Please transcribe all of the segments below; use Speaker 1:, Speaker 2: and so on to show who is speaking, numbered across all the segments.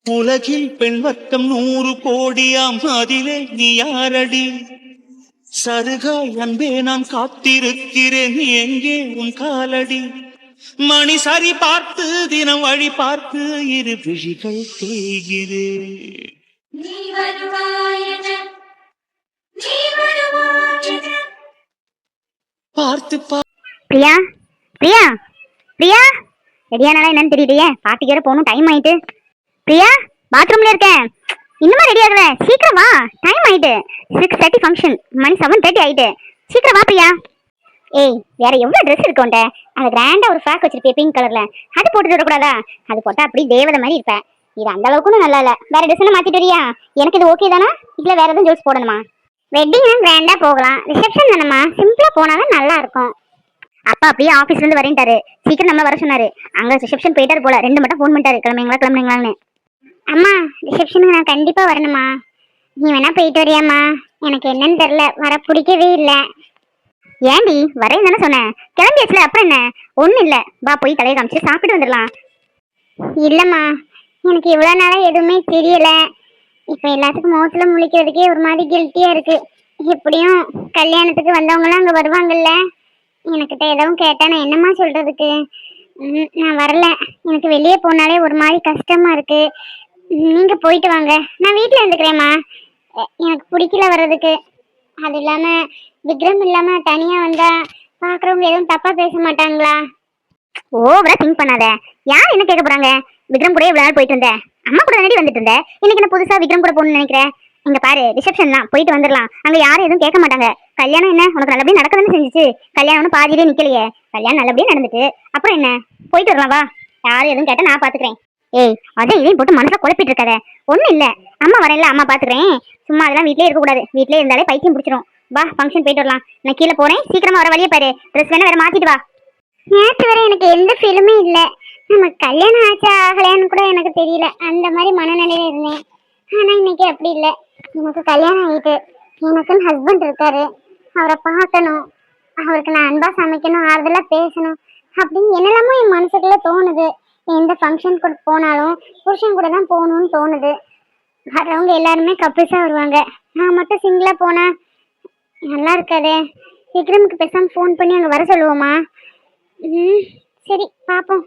Speaker 1: உலகில் பெண் வர்க்கம் 100 கோடியாம், அதிலே நீ யாரடி? சருகாய் அன்பே நான் காத்திருக்கிறேன், எங்கே உன் காலடி? மணி சரி பார்த்து தினம் வழி பார்த்து இரு விழிகள் தேய்கிறேன். பார்த்து
Speaker 2: பிரியா பிரியா பிரியா, ரெடியானால என்னன்னு தெரியலையே. பாட்டிக்கு வேற போகணும், டைம் ஆயிட்டு. பிரியா, பாத்ரூம்ல இருக்கேன், இன்னுமா ரெடி ஆகல? சீக்கிரம் வா, டைம் ஆயிட்டு. 6:30 ஃபங்க்ஷன், மணி 7:30 ஆயிட்டு. சீக்கிரம் வா பிரியா. ஏய், வேற எவ்வளவு ட்ரெஸ் இருக்கும்ட்ட? அது கிராண்டா ஒரு ஃப்ராக் வச்சிருப்பேன் பிங்க் கலர்ல, அது போட்டுட்டு வரக்கூடாதா? அது போட்டா அப்படி தேவதை மாதிரி இருப்பேன். இது அந்த அளவுக்கு நல்லா இல்ல. வேற ட்ரெஸ் மாத்திட்டு வரியா? எனக்கு இது ஓகே தானா, இல்ல வேற எதுவும் ஜூஸ் போடணுமா? வெட்டிங்னா கிராண்டா போகலாம், ரிசப்ஷன் தானம்மா, சிம்பிளா போனாலும் நல்லா இருக்கும். அப்பா அப்படியே ஆபீஸ்ல இருந்து வரேன்ட்டாரு, சீக்கிரம் நம்ம வர சொன்னாரு. அங்க ரிசப்ஷன் போயிட்டாரு போல, 2 மட்டும் ஃபோன் பண்ணிட்டாரு, கிளம்புங்களா. அம்மா, ரிசப்ஷனுக்கு நான் கண்டிப்பா வரணுமா? நீ வேணா போயிட்டு வரியாம்மா? எனக்கு என்னன்னு தெரியல, வர பிடிக்கவே இல்லை. ஏண்டி, வரேன்னு தானே சொன்னேன், கிளம்பியாச்சுல, அப்புறம் என்ன? ஒன்றும் இல்லை, வா போய் தலையை காமிச்சு சாப்பிட்டு வந்துடலாம். இல்லைம்மா, எனக்கு இவ்வளோ நாளாக எதுவுமே தெரியல. இப்போ எல்லாத்துக்கும் முகத்துல முழிக்கிறதுக்கே ஒரு மாதிரி கில்ட்டியா இருக்கு. எப்படியும் கல்யாணத்துக்கு வந்தவங்களாம் அங்கே வருவாங்கல்ல, எனக்கிட்ட எதுவும் கேட்டா நான் என்னம்மா சொல்றதுக்கு? நான் வரல, எனக்கு வெளியே போனாலே ஒரு மாதிரி கஷ்டமா இருக்கு. நீங்க போயிட்டு வாங்க, நான் வீட்டில் இருந்துக்கிறேம்மா. எனக்கு பிடிக்கல வர்றதுக்கு. அது இல்லாம விக்ரம் இல்லாம தனியா வந்தா பாக்குறவங்க எதுவும் தப்பா பேச மாட்டாங்களா? ஓவரா திங்க் பண்ணாத. யார் என்ன கேட்க போறாங்க? விக்ரம் கூட இவ்வளவு நாள் போயிட்டு இருந்தேன், அம்மா கூட நடி வந்துட்டு இருந்தேன், இன்னைக்கு என்ன புதுசா விக்ரம் கூட போகணும்னு நினைக்கிறேன்? இங்க பாரு, ரிசப்ஷன் தான், போயிட்டு வந்துடலாம், அங்க யாரும் எதுவும் கேட்க மாட்டாங்க. கல்யாணம் என்ன உனக்கு நல்லபடியா நடக்கணும்னு செஞ்சுச்சு, கல்யாணம் ஒன்றும் பாதியிலே நிக்கலையே, கல்யாணம் நல்லபடியா நடந்துட்டு அப்புறம் என்ன, போயிட்டு வரலாம் வா. யாரும் எதுவும் கேட்டா நான் பாத்துக்கிறேன். ஏய், அதே இதையும் போட்டு மனசா குழப்பிட்டு இருக்காத. ஒண்ணும் இல்ல, அம்மா வரேன்ல, அம்மா பாத்துக்கிறேன். சும்மா அதெல்லாம் வீட்லயே இருக்க கூடாது, வீட்லயே இருந்தாலே பைத்தியம் பிடிச்சிரும். வா, ஃபங்க்ஷன் போயிட்டு வரலாம். நான் கீழே போறேன், சீக்கிரமா வர வழியே பாரு. ட்ரெஸ் வேணா வேற மாத்திட்டு வா. நேற்று வரை எனக்கு எந்த ஃபீலுமே இல்லை. நம்ம கல்யாணம் ஆச்சா ஆகலையான்னு கூட எனக்கு தெரியல, அந்த மாதிரி மனநிலையில இருந்தேன். ஆனா இன்னைக்கு அப்படி இல்லை. எனக்கு கல்யாணம் ஆகிட்டு, எனக்குன்னு ஹஸ்பண்ட் இருக்காரு, அவரை பார்க்கணும், அவருக்கு நான் அன்பா சமைக்கணும், ஆறுதலா பேசணும் அப்படின்னு என்னெல்லாமோ என் மனசுக்குள்ள தோணுது. எந்த ஃபங்க்ஷன் கூட போனாலும் புருஷன் கூட தான் போகணும்னு தோணுது. வர்றவங்க எல்லாருமே கப்பிள்ஸா வருவாங்க, நான் மட்டும் சிங்கிளா போனா நல்லா இருக்காதே. விக்ரமுக்கு பேசாம ஃபோன் பண்ணி அங்கே வர சொல்லுவோமா? சரி பார்ப்போம்.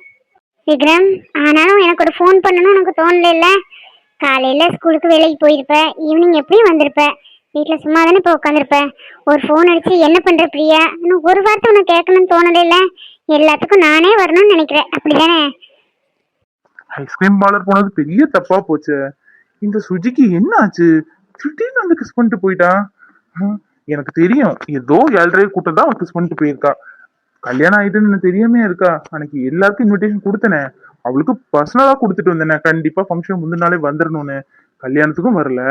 Speaker 2: விக்ரம், ஆனாலும் எனக்கு ஒரு ஃபோன் பண்ணணும் எனக்கு தோணல. காலையில ஸ்கூலுக்கு வேலைக்கு போயிருப்ப, ஈவினிங் எப்படியும் வந்திருப்ப, வீட்டுல சும்மா தானே இப்போ உட்காந்துருப்ப. ஒரு ஃபோன் அடிச்சு என்ன பண்ற பிரியா, இன்னும் ஒரு வார்த்தை உனக்கு கேட்கணும்னு தோணல. எல்லாத்துக்கும் நானே வரணும்னு நினைக்கிறேன், அப்படிதானே?
Speaker 3: ஐஸ்கிரீம் பார்லர் போனது பெரிய தப்பா போச்சு. இந்த சுஜிக்கு என்ன ஆச்சு? திடீர்னு வந்து கிஸ் பண்ணிட்டு போயிட்டா. எனக்கு தெரியும், ஏதோ 7:30 கூட்டம் தான் கிஸ் பண்ணிட்டு போயிருக்கா. கல்யாணம் ஆயிட்டுன்னு தெரியாமே இருக்கா? அன்னைக்கு எல்லாருக்கும் இன்விடேஷன் கொடுத்தனே, அவளுக்கு பர்சனலா கொடுத்துட்டு வந்தேனே, கண்டிப்பா ஃபங்க்ஷன் முந்தினாலே வந்துடணும்னு. கல்யாணத்துக்கும் வரல.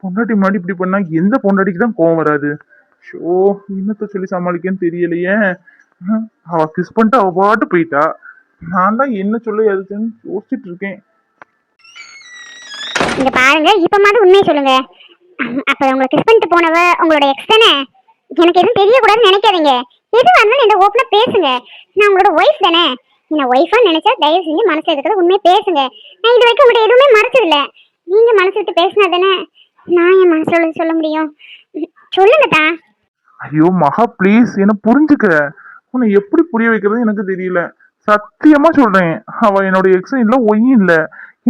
Speaker 3: பொண்டாட்டி முன்னாடி இப்படி பண்ணா எந்த பொண்டாட்டிக்கு தான் கோவம் வராது? ஷோ, என்னத்த சொல்லி சமாளிக்கன்னு தெரியலையே. அவ கிஸ் பண்ணிட்டு அவ பாட்டு போயிட்டா. நான் தான் என்ன சொல்ல எதுக்குன்னு யோசிச்சுட்டு இருக்கேன்.
Speaker 2: இங்க பாருங்க, இப்ப மாதிரி உண்மையை சொல்லுங்க. அப்ப உங்களை கிஸ் பண்ணிட்டு போனவ உங்களோட எக்ஸ் தானே? எனக்கு எதுவும் தெரியக்கூடாதுன்னு நினைக்காதீங்க. எது வரணும் இந்த ஓப்பனா பேசுங்க. நான் உங்களோட ஒய்ஃப் தானே. என்ன ஒய்ஃபா நினைச்சா தயவு செஞ்சு மனசுல இருக்கிறத உண்மையை பேசுங்க. நான் இது வரைக்கும் உங்கள்கிட்ட எதுவுமே மறைச்சதில்ல. நீங்க மனசு விட்டு பேசினா தானே நான் என் மனசுல சொல்ல முடியும். சொல்லுங்கத்தா.
Speaker 3: ஐயோ மகா, ப்ளீஸ் என்ன புரிஞ்சுக்க. உன்னை எப்படி புரிய வைக்கிறது எனக்கு தெரியல. சத்தியமா சொல்றேன், அவ என்னோட எக்ஸும் இல்ல ஒய்யும் இல்ல.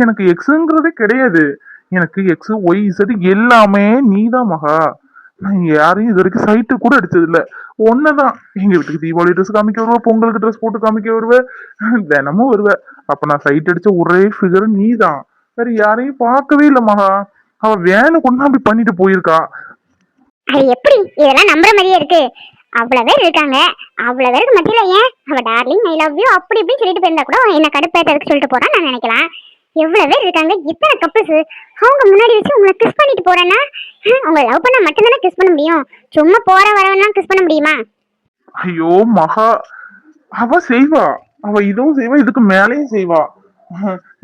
Speaker 3: எனக்கு எக்ஸுங்கிறதே கிடையாது. எனக்கு எக்ஸ் ஒய் இசட் எல்லாமே நீதான் மகா. நான் யாரையும் இது வரைக்கும் சைட்டு கூட அடிச்சது இல்ல. ஒன்னதான் எங்க வீட்டுக்கு தீபாவளி ட்ரெஸ் காமிக்க வருவ, பொங்கலுக்கு ட்ரெஸ் போட்டு காமிக்க வருவ, தினமும் வருவ. அப்ப நான் சைட் அடிச்ச ஒரே ஃபிகர் நீதான். வேற யாரையும் பார்க்கவே இல்ல மகா. அவ வேணும் கொண்டு அப்படி பண்ணிட்டு போயிருக்கா.
Speaker 2: அது எப்படி இதெல்லாம் நம்புற மாதிரியே இருக்கு? அவ்வளவு பேர் இருக்காங்க, அவ்வளவு பேருக்கு மத்தியில ஏன் அவ டார்லிங் ஐ லவ் யூ அப்படி இப்படி சொல்லிட்டு போயிருந்தா கூட என்ன கடுப்பேற்றதுக்கு சொல்லிட்டு போறான்னு நான் நினைக்கலாம். எவ்வளவு பேர் இருக்காங்க, இத்தனை கப்புள்ஸ், அவங்க முன்னாடி வச்சு உங்களை கிஸ் பண்ணிட்டு போறேன்னா, உங்களை லவ் பண்ணா மட்டும்தானே கிஸ் பண்ண முடியும். சும்மா போற வரவெல்லாம் கிஸ் பண்ண முடியுமா?
Speaker 3: ஐயோ மகா, அவ செய்வா, அவ இதுவும் செய்வா, இதுக்கு மேலேயும் செய்வா.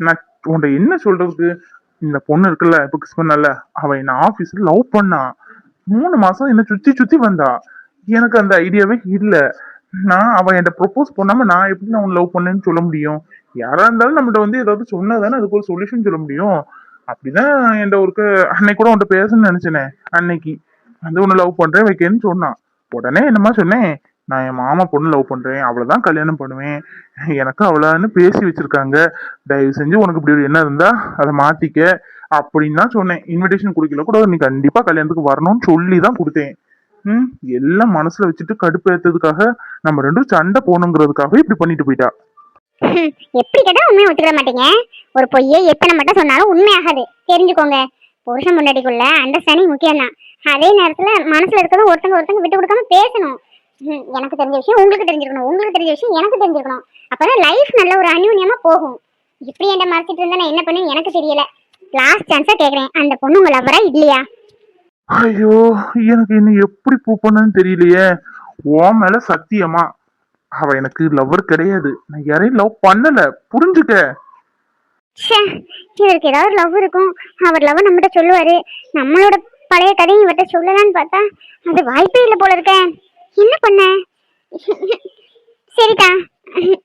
Speaker 3: நான் உன்ட என்ன சொல்றதுக்கு? இந்த பொண்ணு இருக்குல்ல, இப்ப கிஸ் பண்ணல, அவ என்ன ஆபீஸ்ல லவ் பண்ணா. 3 மாசம் என்ன சுத்தி சுத்தி வந்தா. எனக்கு அந்த ஐடியாவே இல்ல. நான் அவன் என்கிட்ட ப்ரொபோஸ் பண்ணாம நான் எப்படி நான் உன்னை லவ் பண்ணேன்னு சொல்ல முடியும்? யாரா இருந்தாலும் நம்மகிட்ட வந்து ஏதாவது சொன்னாதானே அதுக்கு ஒரு சொல்யூஷன் சொல்ல முடியும். அப்படிதான் என்கிட்ட ஒருக்கு அன்னைக்கு கூட உன்கிட்ட பேசணும்னு நினைச்சேனே. அன்னைக்கு வந்து உன்னை லவ் பண்றேன் வைக்கேன்னு சொன்னான். உடனே என்னமா சொன்னேன், நான் என் மாமா பொண்ணு லவ் பண்றேன், அவளைதான் கல்யாணம் பண்ணுவேன், எனக்கு அவளான்னு பேசி வச்சிருக்காங்க, தயவு செஞ்சு உனக்கு இப்படி ஒரு எண்ணம் இருந்தா அதை மாத்திக்க அப்படின்னு தான் சொன்னேன். இன்விடேஷன் குடுக்கல கூட, நீ கண்டிப்பா கல்யாணத்துக்கு வரணும்னு சொல்லி தான் கொடுத்தேன். ம் எல்லாம் மனசுல வச்சுட்டு கடுப்பேத்ததுக்காக நம்ம ரெண்டும் சண்டை போகணுங்கிறதுக்காக இப்படி பண்ணிட்டு போயிட்டா.
Speaker 2: எப்படி கேட்டா உண்மையை ஒத்துக்கிட மாட்டீங்க. ஒரு பொய்யை எத்தனை மட்டும் சொன்னாலும் உண்மையாகாது, தெரிஞ்சுக்கோங்க. புருஷன் முன்னாடிக்குள்ள அண்டர்ஸ்டாண்டிங் முக்கியம் தான். அதே நேரத்துல மனசுல இருக்கிறத ஒருத்தங்க விட்டு கொடுக்காம பேசணும். எனக்கு தெரிஞ்ச விஷயம் உங்களுக்கு தெரிஞ்சிருக்கணும், உங்களுக்கு தெரிஞ்ச விஷயம் எனக்கு தெரிஞ்சிருக்கணும். அப்பதான் லைஃப் நல்ல ஒரு அந்யூன்யமா போகும். இப்படி என்ன மறைச்சிட்டு இருந்தா நான் என்ன பண்ணுன்னு எனக்கு தெரியல. லாஸ்ட் சான்ஸா கேக்குறேன், அந்த பொண்ணு உங்க லவ்வரா இல்லையா?
Speaker 3: ஐயோ, எனக்கு இன்னும் எப்படி ப்ரூவ் பண்ணன்னு தெரியலையே. உன் மேல சத்தியமா அவ எனக்கு லவ்வர் கிடையாது. நான் யாரையும் லவ் பண்ணல, புரிஞ்சுக்க.
Speaker 2: ச்சே, இவருக்கு ஏதாவது லவ் இருக்கும், அவர் லவ் நம்மகிட்ட சொல்லுவாரு. நம்மளோட பழைய கதையும் இவர்கிட்ட சொல்லலான்னு பார்த்தா அது வாய்ப்பே இல்லை போல இருக்க. என்ன பண்ண? சரிதா,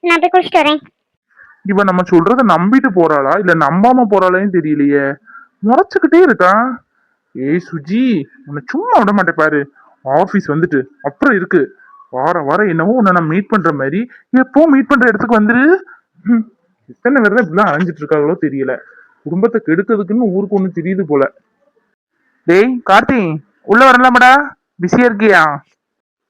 Speaker 2: நான் போய் குளிச்சுட்டு வரேன்.
Speaker 3: இவ நம்ம சொல்றத நம்பிட்டு போறாளா இல்ல நம்பாம போறாளான்னு தெரியலையே. முறைச்சுக்கிட்டே இருக்கா. ஏய் சுஜி, உன்னை சும்மா விட மாட்டேன் பாரு. ஆபீஸ் வந்துட்டு அப்புறம் இருக்கு. வாரம் வாரம் என்னவோ உன்னை நான் மீட் பண்ற மாதிரி எப்போ மீட் பண்ற இடத்துக்கு வந்துரு. எத்தனை பேர் தான் இப்படிலாம் அலைஞ்சிட்டு இருக்காங்களோ தெரியல. குடும்பத்தை கெடுக்கிறதுக்குன்னு ஊருக்கு ஒண்ணு தெரியுது போல. டேய் கார்த்தி, உள்ள வரலாமாடா? பிஸியா இருக்கியா?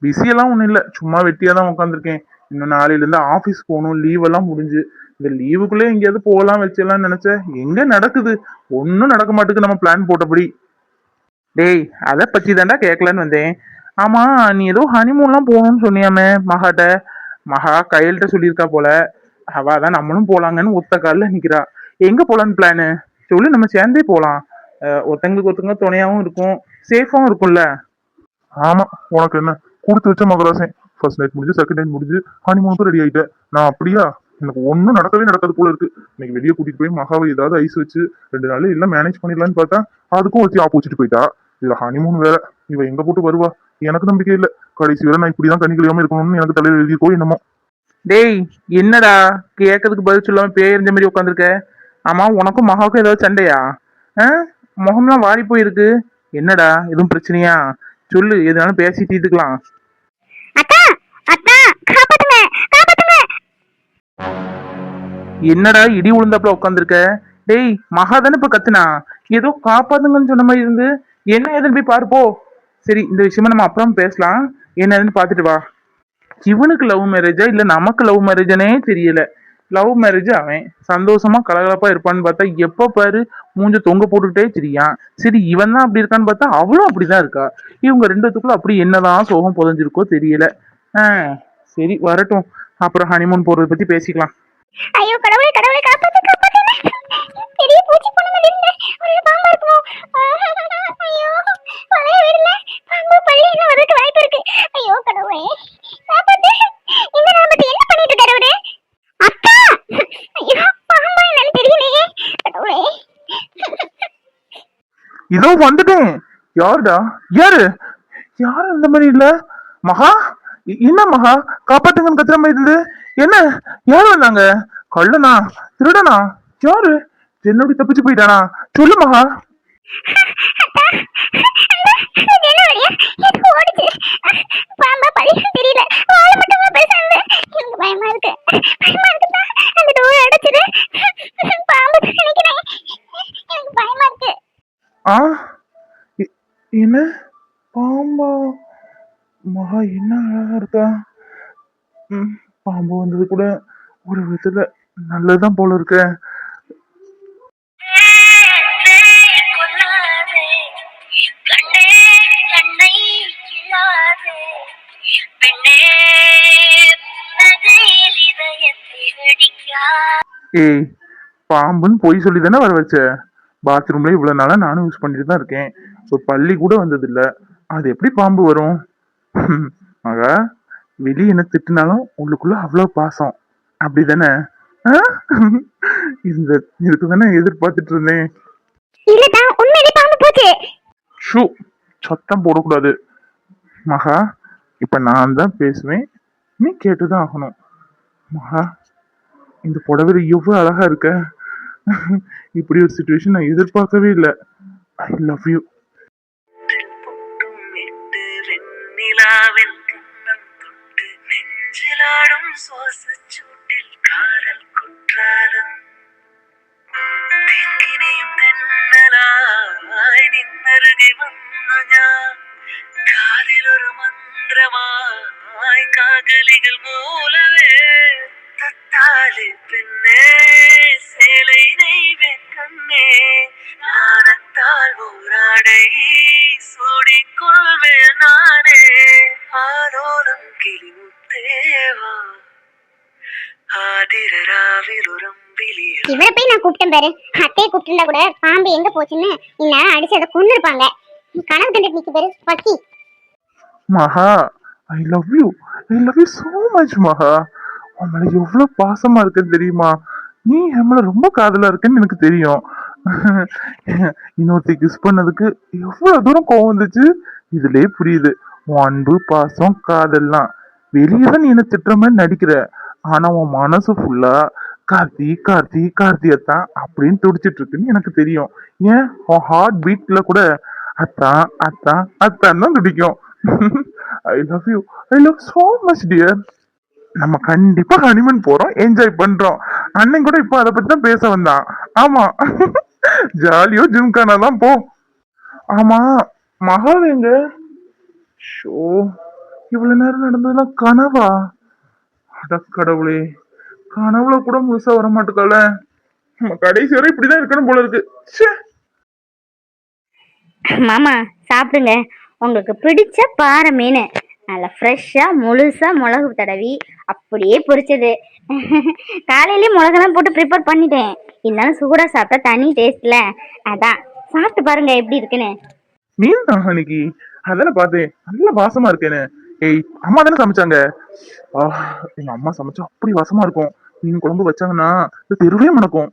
Speaker 3: பிஸியெல்லாம் ஒண்ணும் இல்ல, சும்மா வெட்டியா தான் உட்காந்துருக்கேன். இன்னும் நாளையில இருந்து ஆபீஸ் போகணும், லீவ் எல்லாம் முடிஞ்சு. இந்த லீவுக்குள்ளே எங்கேயாவது போகலாம் வச்செல்லாம் நினைச்சேன். எங்க நடக்குது? ஒன்னும் நடக்க மாட்டுக்கு நம்ம பிளான் போட்டபடி. டேய் அதை பத்தி தாண்டா கேட்கலான்னு வந்தேன். ஆமா, நீ ஏதோ ஹனிமூன்லாம் போகணும்னு சொன்னியாமே மகாட்ட. மகா கையல்கிட்ட சொல்லியிருக்கா போல. அவ தான் நம்மளும் போலாங்கன்னு ஒத்த காலில் நிக்கிறா. எங்க போலான்னு பிளானு சொல்லி நம்ம சேர்ந்தே போலாம். ஒருத்தங்களுக்கு ஒருத்தங்க துணையாவும் இருக்கும், சேஃபாவும் இருக்கும்ல. ஆமா, உனக்கு என்ன கொடுத்து வச்ச மகராசன். ஃபர்ஸ்ட் நைட் முடிஞ்சு செகண்ட் நைட் முடிஞ்சு ஹனிமூனுக்கும் ரெடி ஆயிட்டேன். நான் அப்படியா? எனக்கு ஒன்றும் நடக்கவே நடக்காது போல இருக்கு. இன்னைக்கு வெளியே கூட்டிட்டு போய் மகாவை ஏதாவது ஐஸ் வச்சு 2 நாள் எல்லாம் மேனேஜ் பண்ணிடலான்னு பார்த்தா அதுக்கும் வச்சு ஆப்போசிட் போயிட்டா. இதுல ஹனிமூன் வேற. இவ எங்க போட்டு வருவா எனக்கு நம்பிக்கை இல்ல. கடைசி வரை நான் இப்படிதான் கண்ணி கழியாம இருக்கணும்னு எனக்கு தலையில எழுதிக்கோ என்னமோ. டேய் என்னடா கேட்கறதுக்கு பதில் சொல்லாம பேரிஞ்ச மாதிரி உட்காந்துருக்க? ஆமா, உனக்கும் மகாவுக்கும் ஏதாவது சண்டையா? முகம்லாம் வாடி போயிருக்கு. என்னடா எதுவும் பிரச்சனையா? சொல்லு, எதுனாலும் பேசி தீர்த்துக்கலாம்.
Speaker 2: அத்தா, அத்தா, காப்பாத்துங்க, காப்பாத்துங்க.
Speaker 3: என்னடா இடி உளுந்தாப்புல உட்காந்துருக்க? டேய் மகா தானே இப்ப கத்துனா, ஏதோ காப்பாத்துங்கன்னு சொன்ன மாதிரி இருந்து. என்ன ஏதுன்னு போய் பாருப்போ. சரி, இந்த விஷயமா நம்ம அப்புறம் பேசலாம். என்ன ஏதுன்னு பாத்துட்டு வா. இவனுக்கு லவ் மேரேஜா இல்ல நமக்கு லவ் மேரேஜானே தெரியல. லவ் மேரேஜ் அவன் சந்தோஷமா கலகலப்பா இருப்பான்னு பார்த்தா எப்ப பாரு மூஞ்ச தொங்க போட்டுக்கிட்டே தெரியான். சரி, இவன் தான் அப்படி இருக்கான்னு பார்த்தா அவளும் அப்படிதான் இருக்கா. இவங்க ரெண்டுத்துக்குள்ள அப்படி என்னதான் சோகம் புதஞ்சிருக்கோ தெரியல. சரி வரட்டும், அப்புறம் ஹனிமூன் போறதை பத்தி பேசிக்கலாம்.
Speaker 2: ஐயோ கடவுளே, கடவுளே, காப்பாத்து, காப்பாத்துங்க. பெரிய பூச்சி பொண்ணு மாதிரி இருந்த ஒரு பாம்பா இருக்குமோ? ஐயோ, வளைய விடல. பாம்பு பள்ளி இன்னும் வரதுக்கு வாய்ப்பு இருக்கு. ஐயோ கடவுளே, காப்பாத்து. இந்த நாமத்தை என்ன பண்ணிட்டு இருக்காரு அவரு? அத்தா, ஐயோ பாம்பா என்னன்னு தெரியலையே. கடவுளே,
Speaker 3: இதோ வந்துட்டேன். யாருடா? யாரு? யாரு இந்த மாதிரி இல்ல? மகா, என்ன மகா காப்பாத்துங்கன்னு கத்துற மாதிரி இருந்தது? என்ன? யாரு வந்தாங்க? கள்ளனா? திருடனா? யாரு? என்னோட தப்பிச்சு போயிட்டானா? சொல்லு மகா.
Speaker 2: பாம்பா பள்ளி தெரியல, வாழ மட்டும் பேசாங்க. எனக்கு பயமா இருக்கு, பயமா இருக்குதா? அந்த டோர் அடைச்சிரு. பாம்பு நினைக்கிறேன், எனக்கு பயமா இருக்கு.
Speaker 3: ஆ என்ன பாம்பா? மகா என்ன அழகா இருக்கா. பாம்பு வந்தது கூட ஒரு விதத்துல நல்லதுதான் போல இருக்க. ஏய், பாம்புன்னு பொய் சொல்லி தானே வர வச்ச. பாத்ரூம்ல இவ்வளவு நாளா நானும் யூஸ் பண்ணிட்டு தான் இருக்கேன். ஒரு பள்ளி கூட வந்தது இல்ல, அது எப்படி பாம்பு வரும்? மகா, வெளியே என்ன திட்டினாலும் உள்ளுக்குள்ள அவ்வளவு பாசம், அப்படிதானே? இந்த இதுக்கு தானே எதிர்பார்த்துட்டு இருந்தேன்.
Speaker 2: இல்லடா, உண்மையிலே பாம்பு போச்சு.
Speaker 3: ஷூ, சத்தம் போடக்கூடாது மகா. இப்ப நான் தான் பேசுவேன், நீ கேட்டுதான் ஆகணும். மகா, இந்த புடவை எவ்வளவு அழகா இருக்க. இப்படி ஒரு சுச்சுவேஷன் நான் எதிர்பார்க்கவே இல்லை. I love you.
Speaker 1: வெண்ணிலாவில் கிண்ணம் தொட்டு நெஞ்சிலாடும் சுவாசச்சூட்டில் காதல் குற்றாலம் തെക്കിനിയും തെന്നലായി നിന്നരുകി വന്നു ഞാൻ കാതിലൊരു മന്ത്രമായി കാകലികൾ മൂലവേ തത്താലെ പെണ്ണേ சேலை நெய்வேன் கண்ணே நாணத்தால் ஊராடை சூடிக்கொள்வேன் நானே ஆலோலம் கிளிமுத்தேவா ஆதிரராவில் உரம்பிலிய
Speaker 2: இவரை போய் நான் கூப்பிட்டேன் பாரு. அத்தையை கூப்பிட்டு கூட பாம்பு எங்க போச்சுன்னு இன்னும் அடிச்சு அதை கொண்டு இருப்பாங்க. கனவு கண்டுட்டு நிக்க பாரு பக்கி.
Speaker 3: மகா, I love you. I love you so much மகா. உன் மேல எவ்வளவு பாசமா இருக்குன்னு தெரியுமா? நீ என் மேல ரொம்ப காதலா இருக்குன்னு எனக்கு தெரியும். இன்னொருத்தி கிஸ் பண்ணதுக்கு எவ்வளவு தூரம் கோவம் வந்துச்சு இதுலயே புரியுது. உன் அன்பு, பாசம், காதல்லாம் வெளியே தான் நீ என்ன திட்டுற மாதிரி நடிக்கிற. ஆனா உன் மனசு ஃபுல்லா கார்த்தி கார்த்தி கார்த்தியத்தான் அப்படின்னு துடிச்சிட்டு இருக்குன்னு எனக்கு தெரியும். ஏன் உன் ஹார்ட் பீட்ல கூட அத்தான் அத்தான் அத்தான் தான் துடிக்கும். I love you. I love so much dear. நம்ம கண்டிப்பா ஹனிமூன் போறோம், என்ஜாய் பண்றோம். அண்ணன் கூட இப்ப அதை பத்தி தான் பேச வந்தான். ஆமா, ஜாலியோ ஜிம்கானா தான் போ. ஆமா, மகாவேங்க ஷோ இவ்வளவு நேரம் நடந்ததுலாம் கனவா? அட கடவுளே, கனவுல கூட முழுசா வர மாட்டுக்கால. கடைசி வரை இப்படிதான் இருக்கணும் போல இருக்கு.
Speaker 2: மாமா சாப்பிடுங்க. உங்களுக்கு பிடிச்ச பாறை மீன் நல்லா ஃப்ரெஷ்ஷாக முழுசாக மிளகு தடவி அப்படியே பொரிச்சது. காலையிலேயே மிளகெல்லாம் போட்டு ப்ரிப்பேர் பண்ணிட்டேன். இருந்தாலும் சூடாக சாப்பிட்டா தனி டேஸ்ட்ல. அதான் சாப்பிட்டு பாருங்க எப்படி இருக்குன்னு.
Speaker 3: மீன் தான் அன்னைக்கு அதெல்லாம் பார்த்தேன், நல்ல வாசமா இருக்கேன்னு. ஏய், அம்மா தானே சமைச்சாங்க. எங்க அம்மா சமைச்சா அப்படி வாசமா இருக்கும். மீன் குழம்பு வச்சாங்கன்னா தெருவே மணக்கும்.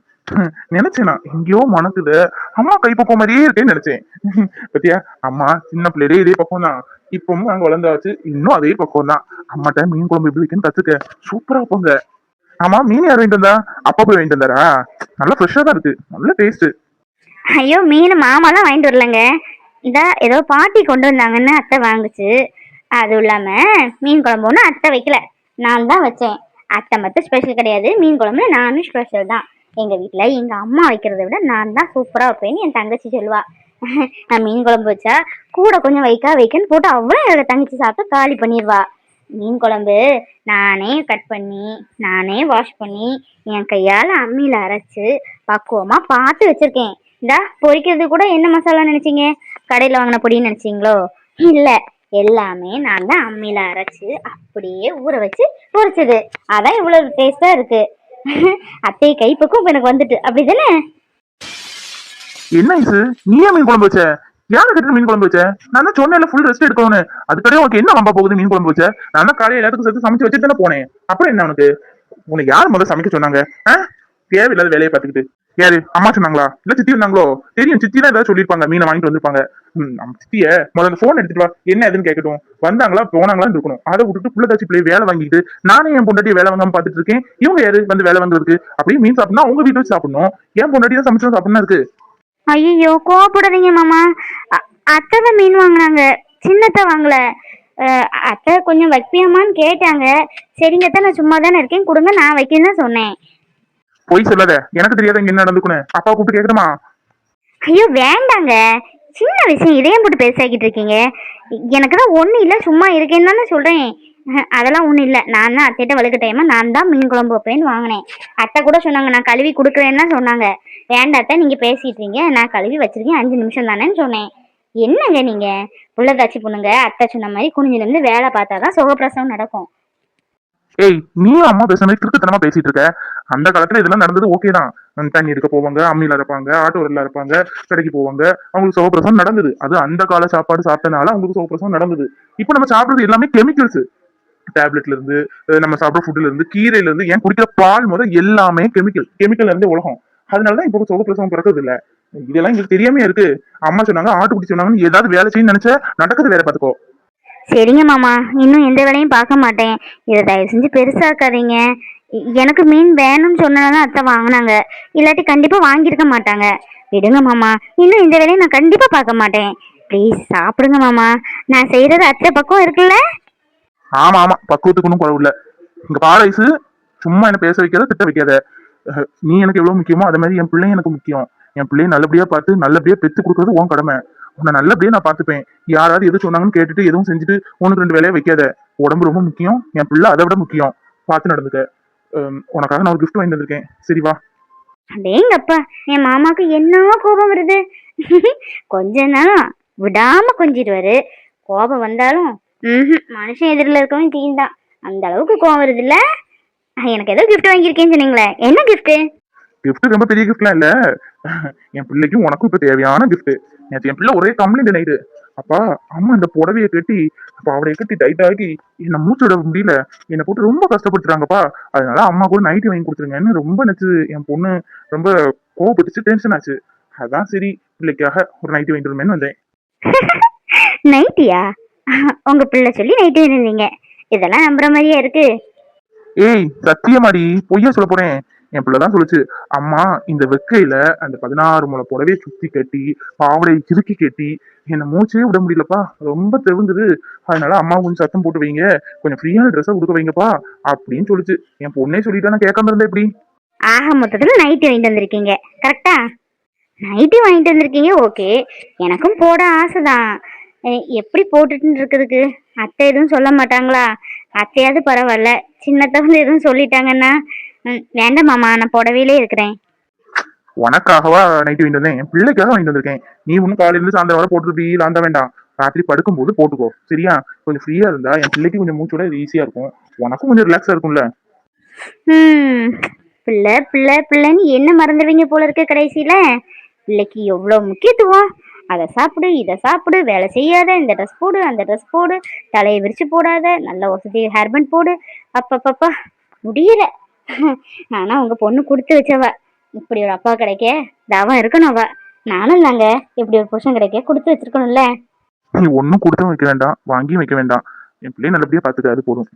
Speaker 3: நினைச்சேனா எங்கேயோ மணக்குது, அம்மா கைப்பக்கம் மாதிரியே இருக்கேன்னு நினைச்சேன். பத்தியா, அம்மா சின்ன பிள்ளையிலே இதே பக்கம் தான். இப்பவும் நாங்க வளர்ந்தாச்சு, இன்னும் அதே பக்கம் தான். அம்மாட்ட மீன் குழம்பு எப்படி வைக்கன்னு கத்துக்க, சூப்பரா வைப்பாங்க. ஆமா, மீன் யார் வாங்கிட்டு வந்தா? அப்பா போய் வாங்கிட்டு வந்தாரா? நல்லா ஃப்ரெஷ்ஷா தான் இருக்கு, நல்ல டேஸ்ட்.
Speaker 2: ஐயோ, மீன் மாமாலாம் வாங்கிட்டு வரலங்க. இதா ஏதோ பாட்டி கொண்டு வந்தாங்கன்னு அத்தை வாங்குச்சு. அதுவும் இல்லாம மீன் குழம்பு ஒன்றும் அத்தை வைக்கல, நான் தான் வச்சேன். அத்தை மட்டும் ஸ்பெஷல் கிடையாது, மீன் குழம்புல நானும் ஸ்பெஷல் தான். எங்க வீட்டுல எங்க அம்மா வைக்கிறத விட நான் தான் சூப்பரா வைப்பேன்னு என் தங்கச்சி சொல்லுவா. நான் மீன் குழம்பு வச்சா கூட கொஞ்சம் வைக்கன்னு போட்டு அவ்வளோ எங்க தங்கச்சி சாப்பிட்டு காலி பண்ணிடுவா. மீன் குழம்பு நானே கட் பண்ணி நானே வாஷ் பண்ணி என் கையால அம்மியில அரைச்சு பக்குவமா பார்த்து வச்சிருக்கேன். இந்தா பொரிக்கிறது கூட என்ன மசாலா நினைச்சீங்க? கடையில வாங்கின பொடின்னு நினைச்சீங்களோ? இல்ல, எல்லாமே நான் தான் அம்மியில அரைச்சு அப்படியே ஊற வச்சு பொரிச்சது. அதான் இவ்வளவு டேஸ்டா இருக்கு. அத்தை கைப்பக்கும் எனக்கு வந்துட்டு, அப்படிதானே?
Speaker 3: என்ன இது, நீயே மீன் குழம்பு வச்ச? யாரு கிட்ட மீன் குழம்பு வச்ச? நான் தான் சொன்னேன் ஃபுல் ரெஸ்ட் எடுக்கணும்னு. அதுக்கடையே உனக்கு என்ன வம்பா போகுது? மீன் குழம்பு வச்ச? நான் தான் காலையில எல்லாத்துக்கும் சேர்த்து சமைச்சு வச்சுட்டு தானே போனேன். அப்புறம் என்ன உனக்கு? உனக்கு யார் முதல்ல சமைக்க சொன்னாங்க? தேவையில்லாத வேலையை பார்த்துக்கிட்டு. யாரு, அம்மா சொன்னாங்களா இல்ல சித்தி வந்தாங்களோ? தெரியும், சித்தி தான் ஏதாவது சொல்லிருப்பாங்க, மீனை வாங்கிட்டு வந்திருப்பாங்க. நம்ம சித்திய முதல்ல போன் எடுத்துட்டு வா, என்ன எதுன்னு கேட்கட்டும். வந்தாங்களா போனாங்களான்னு இருக்கணும். அதை விட்டுட்டு புள்ள தாச்சி பிள்ளை வேலை வாங்கிட்டு நானே என் பொண்டாட்டி வேலை வாங்காம பாத்துட்டு இருக்கேன். இவங்க யாரு வந்து வேலை வாங்குறதுக்கு? அப்படியே மீன் சாப்பிடணும் அவங்க வீட்டு வச்சு சாப்பிடணும். என் பொண்டாட்டி தான் சமைச்சு சாப்பிடணும் இருக்கு.
Speaker 2: ஐயோ, கோவப்படாதீங்க மாமா. அத்தை தான் மீன் வாங்கினாங்க, சின்னத்தை வாங்கல. அத்தை கொஞ்சம் வைப்பியமான்னு கேட்டாங்க. சரிங்கத்தான், நான் சும்மா தானே இருக்கேன், கொடுங்க நான் வைக்கன்னு தான் சொன்னேன்.
Speaker 3: போய் சொல்லாத, எனக்கு தெரியாத இங்க என்ன நடந்துக்கணும். அப்பா கூப்பிட்டு கேட்கணுமா?
Speaker 2: ஐயோ வேண்டாங்க, சின்ன விஷயம் இதையும் போட்டு பேசாக்கிட்டு இருக்கீங்க. எனக்கு தான் ஒன்றும் இல்லை, சும்மா இருக்கேன்னு தானே சொல்கிறேன். அதெல்லாம் ஒன்றும் இல்லை. நான் தான் அத்தைகிட்ட வலுக்கட்டாயமா நான் தான் மீன் குழம்பு வைப்பேன்னு வாங்கினேன். அத்தை கூட சொன்னாங்க நான் கழுவி கொடுக்குறேன்னு தான் சொன்னாங்க. வேண்டாத்த நீங்கள் பேசிட்டுறீங்க, நான் கழுவி வச்சிருக்கேன் 5 நிமிஷம் தானேன்னு சொன்னேன். என்னங்க நீங்கள் புள்ளதாச்சி பொண்ணுங்க, அத்தை சொன்ன மாதிரி குனிஞ்சிலிருந்து வேலை பார்த்தா தான் சுகப்பிரசவம் நடக்கும்.
Speaker 3: ஏய், நீ அம்மா பேசுற மாதிரி திருக்கத்தனமா பேசிட்டு இருக்க. அந்த காலத்துல இதெல்லாம் நடந்தது ஓகே தான். தண்ணி எடுக்க போவாங்க, அம்மியில இருப்பாங்க, ஆட்டோல இருப்பாங்க, கடைக்கு போவாங்க, அவங்களுக்கு சுகப்பிரசவம் நடந்தது. அது அந்த கால சாப்பாடு சாப்பிட்டனால அவங்களுக்கு சுகப்பிரசவம் நடந்தது. இப்போ நம்ம சாப்பிடுறது எல்லாமே கெமிக்கல்ஸ். டேப்லெட்ல இருந்து, நம்ம சாப்பிட்ற ஃபுட்ல இருந்து, கீரையில இருந்து, ஏன் குடிக்கிற பால் முதல் எல்லாமே கெமிக்கல் இருந்து உலகம். அதனாலதான் இப்போ சுகப்பிரசவம் பிறக்கிறது இல்ல. இதெல்லாம் எங்களுக்கு தெரியாமே இருக்கு. அம்மா சொன்னாங்க, ஆட்டுக்குட்டி சொன்னாங்கன்னு ஏதாவது வேலை செய்யணும்னு நினைச்சா நடக்குது வேற பாத்துக்கோ.
Speaker 2: சரிங்க மாமா, இன்னும் எந்த வேலையும் பார்க்க மாட்டேன். இதை தயவு செஞ்சு பெருசாக்காதீங்க. எனக்கு மீன் வேணும்னு சொன்னதால அத்தை வாங்கினாங்க, இல்லாட்டி கண்டிப்பா வாங்கியிருக்க மாட்டாங்க. விடுங்க மாமா, இன்னும் இந்த வேலையை நான் கண்டிப்பா பார்க்க மாட்டேன். ப்ளீஸ் சாப்பிடுங்க மாமா. நான் செய்யறது அத்தை பக்கம் இருக்குல்ல.
Speaker 3: ஆமா ஆமா, பக்குவத்துக்கு ஒன்றும் குறவு இல்ல. இங்க பாரைசு, சும்மா என்ன பேச வைக்காத, திட்ட வைக்காத. நீ எனக்கு எவ்வளவு முக்கியமோ அதே மாதிரி என் பிள்ளையும் எனக்கு முக்கியம். என் பிள்ளையை நல்லபடியா பார்த்து நல்லபடியா பெத்து கொடுக்கறது உன் கடமை. உன்னை நல்லபடியா நான் பார்த்துப்பேன். யாராவது எது சொன்னாங்கன்னு கேட்டுட்டு எதுவும் செஞ்சுட்டு உனக்கு ரெண்டு வேலையை வைக்காத. உடம்பு ரொம்ப முக்கியம், என் பிள்ளை அதை விட முக்கியம். பார்த்து நடந்துக்க. உனக்காக நான் ஒரு gift வாங்கி வந்திருக்கேன், சரி வா.
Speaker 2: அடேங்கப்பா, என் மாமாக்கு என்ன கோபம் வருது. கொஞ்ச நாளும் விடாம கொஞ்சிடுவாரு. கோபம் வந்தாலும் மனுஷன் எதிரில் இருக்கவன் தீந்தான். அந்த அளவுக்கு கோபம் வருது இல்ல. எனக்கு ஏதோ கிஃப்ட் வாங்கியிருக்கேன்னு சொன்னீங்களே, என்ன கிஃப்ட்?
Speaker 3: கிஃப்ட் ரொம்ப பெரிய கிஃப்ட்லாம் இல்ல. என் பிள்ளைக்கும் உனக்கும் இப்ப தேவையான கிஃப்ட். நேற்று என் பிள்ளை ஒரே கம்ப்ளைண்ட் நைட்டு. அப்பா, அம்மா இந்த புடவையை கட்டி அவடைய கட்டி டைட் ஆகி என்னை மூச்சு விட முடியல, என்னை போட்டு ரொம்ப கஷ்டப்படுத்துறாங்கப்பா. அதனால அம்மா கூட நைட்டி வாங்கி கொடுத்துருங்கன்னு ரொம்ப நினைச்சு என் பொண்ணு ரொம்ப கோவப்பட்டுச்சு, டென்ஷன் ஆச்சு. அதான் சரி பிள்ளைக்காக ஒரு நைட்டி வாங்கிட்டு வருமேன்னு வந்தேன்.
Speaker 2: நைட்டியா? உங்க பிள்ளை சொல்லி நைட்டி இருந்தீங்க? இதெல்லாம் நம்புற மாதிரியா இருக்கு?
Speaker 3: ஏய் சத்தியமாடி, பொய்யா சொல்ல போறேன். என் பிள்ளைதான் சொல்லுச்சு, அம்மா இந்த வெக்கையில அந்த 16 முளை புடவையை சுத்தி கட்டி பாவடையை கிறுக்கி கட்டி என்னை மூச்சே விட முடியலப்பா, ரொம்ப தெவுங்குது. அதனால அம்மா கொஞ்சம் சத்தம் போட்டு வைங்க, கொஞ்சம் ஃப்ரீயான ட்ரெஸ்ஸை கொடுக்க வைங்கப்பா அப்படின்னு சொல்லுச்சு. என் பொண்ணே சொல்லிட்டா, நான் கேட்காம இருந்தேன் எப்படி?
Speaker 2: ஆக மொத்தத்துல நைட்டி வாங்கிட்டு வந்திருக்கீங்க, கரெக்டா? நைட்டி வாங்கிட்டு வந்திருக்கீங்க, ஓகே. எனக்கும் போட ஆசைதான். எப்படி போட்டுட்டு இருக்கிறதுக்கு அத்தை எதுவும் சொல்ல மாட்டாங்களா? அத்தையாவது பரவாயில்ல, சின்னத்தை வந்து எதுவும் சொல்லிட்டாங்கன்னா வேண்டாம் மாமா, நான் புடவையிலே இருக்கிறேன்.
Speaker 3: உனக்காகவா நைட்டி வாங்கிட்டு வந்தேன், என் பிள்ளைக்காக வாங்கிட்டு வந்திருக்கேன். நீ ஒன்னும் காலையில இருந்து சாயந்தரம் வர போட்டுருப்பீ, லாந்த வேண்டாம். ராத்திரி படுக்கும் போது போட்டுக்கோ, சரியா? கொஞ்சம் ஃப்ரீயா இருந்தா என் பிள்ளைக்கு கொஞ்சம் மூச்சோட இது ஈஸியா இருக்கும், உனக்கும் கொஞ்சம் ரிலாக்ஸா இருக்கும்ல.
Speaker 2: பிள்ளை பிள்ளை பிள்ளைன்னு என்ன மறந்துடுவீங்க போல இருக்க கடைசியில. பிள்ளைக்கு எவ்வளவு முக்கியத்துவம். அதை சாப்பிடு, இதை சாப்பிடு, வேலை செய்யாத, இந்த ட்ரெஸ் போடு, அந்த ட்ரெஸ் போடு, தலையை விரிச்சு போடாத, நல்ல வசதி ஹேர்பேண்ட் போடு. அப்பப்பப்பா முடியல. ஆனா உங்க பொண்ணு கொடுத்து வச்சவ. இப்படி ஒரு அப்பா கிடைக்க தாவம் இருக்கணும் அவ. நானும் நாங்க இப்படி ஒரு புருஷன் கிடைக்க கொடுத்து வச்சிருக்கணும்ல.
Speaker 3: நீ ஒன்னும் கொடுத்தும் வைக்க வேண்டாம், வாங்கியும் வைக்க வேண்டாம். என் பிள்ளைய நல்லபடியா பாத்துக்க, அது போதும்.